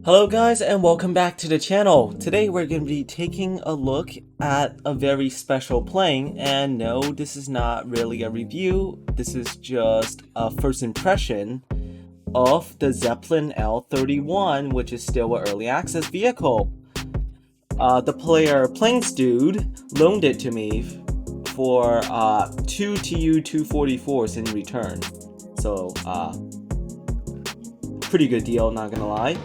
Hello guys and welcome back to the channel. Today we're going to be taking a look at a very special plane, and no, this is not really a review, this is just a first impression of the Zeppelin L-31, which is still an early access vehicle. The player Planes Dude loaned it to me for 2 Tu-244s in return, so pretty good deal, not gonna lie.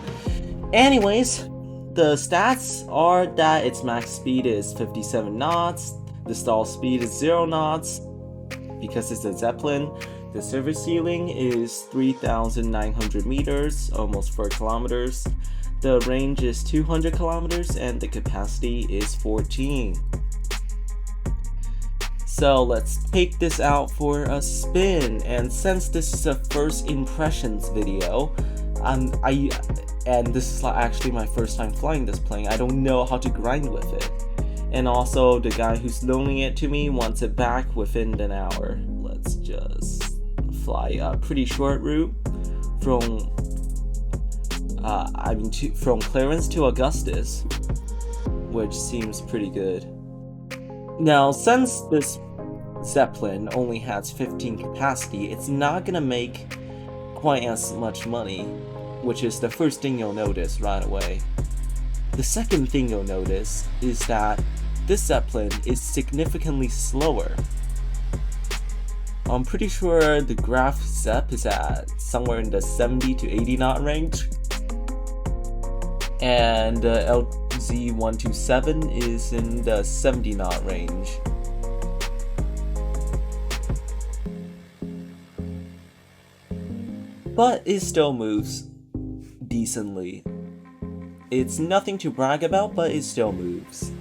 Anyways, the stats are that its max speed is 57 knots, the stall speed is 0 knots, because it's a Zeppelin. The service ceiling is 3,900 meters, almost 4 kilometers. The range is 200 kilometers and the capacity is 14. So let's take this out for a spin, and since this is a first impressions video, and this is actually my first time flying this plane, I don't know how to grind with it. And also, the guy who's loaning it to me wants it back within an hour. Let's just fly a pretty short route from from Clarence to Augustus, which seems pretty good. Now, since this Zeppelin only has 15 capacity, it's not gonna make quite as much money, which is the first thing you'll notice right away. The second thing you'll notice is that this Zeppelin is significantly slower. I'm pretty sure the Graph Zepp is at somewhere in the 70 to 80 knot range, and the LZ127 is in the 70 knot range. But it still moves decently. It's nothing to brag about, but it still moves.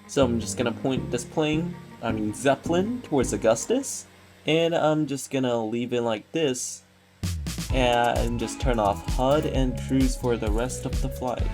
So I'm just gonna point this Zeppelin towards Augustus, and I'm just gonna leave it like this and just turn off HUD and cruise for the rest of the flight.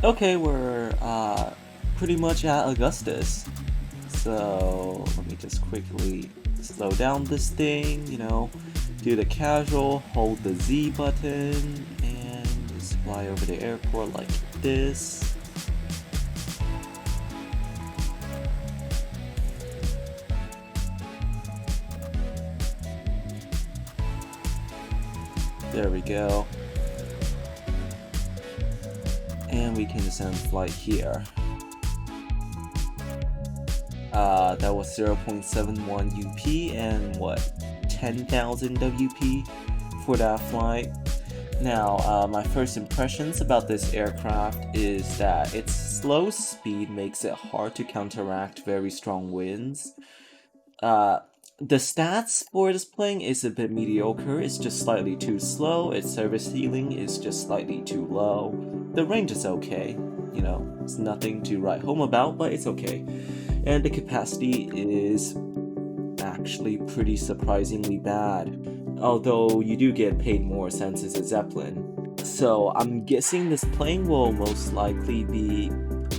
Okay, we're pretty much at Augustus, so let me just quickly slow down this thing, do the casual, hold the Z button, and just fly over the airport like this. There we go. And we can just end flight here. That was 0.71 UP and what, 10,000 WP for that flight. Now, my first impressions about this aircraft is that its slow speed makes it hard to counteract very strong winds. The stats for this plane is a bit mediocre. It's just slightly too slow. Its service ceiling is just slightly too low. The range is okay. You know, it's nothing to write home about, but it's okay. And the capacity is actually pretty surprisingly bad. Although you do get paid more since it's a Zeppelin. So I'm guessing this plane will most likely be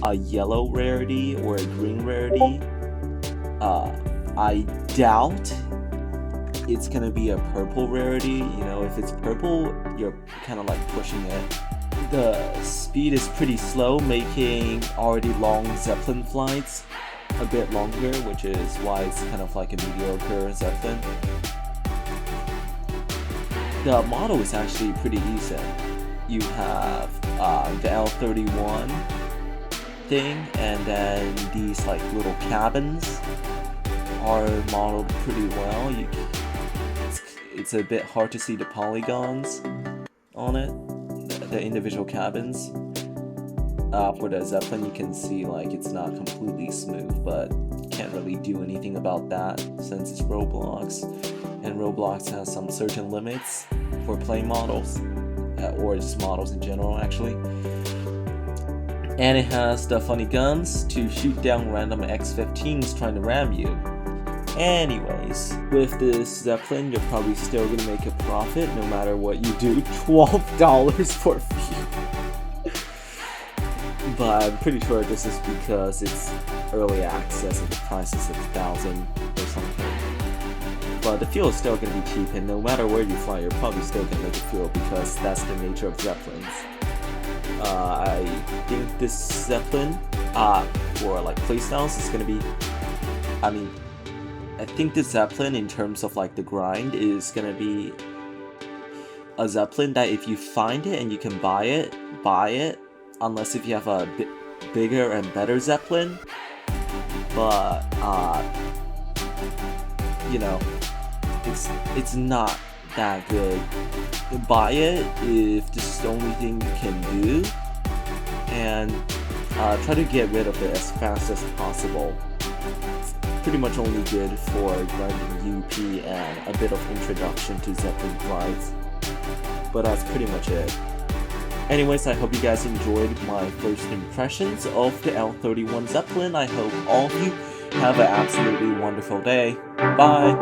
a yellow rarity or a green rarity. I doubt it's gonna be a purple rarity. You know, if it's purple, you're kind of like pushing it. The speed is pretty slow, making already long Zeppelin flights a bit longer, which is why it's kind of like a mediocre Zeppelin. The model is actually pretty decent. You have the L-31 thing, and then these like little cabins are modeled pretty well. It's a bit hard to see the polygons on it, the individual cabins. For the Zeppelin, you can see like it's not completely smooth, but can't really do anything about that since it's Roblox, and Roblox has some certain limits for plane models, or just models in general actually. And it has the funny guns to shoot down random X-15s trying to ram you. Anyways, with this Zeppelin, you're probably still gonna make a profit no matter what you do. $12 for fuel. But I'm pretty sure this is because it's early access and the price is $6,000 or something. But the fuel is still gonna be cheap, and no matter where you fly, you're probably still gonna make a fuel because that's the nature of Zeppelins. I think this Zeppelin, for like playstyles, is gonna be, I think the Zeppelin in terms of like the grind is gonna be a Zeppelin that if you find it and you can buy it, unless if you have a bigger and better Zeppelin. But you know, it's not that good. Buy it if this is the only thing you can do, and try to get rid of it as fast as possible. It's pretty much only good for grinding UP and a bit of introduction to Zeppelin flights, but that's pretty much it. Anyways, I hope you guys enjoyed my first impressions of the L-31 Zeppelin. I hope all of you have an absolutely wonderful day. Bye!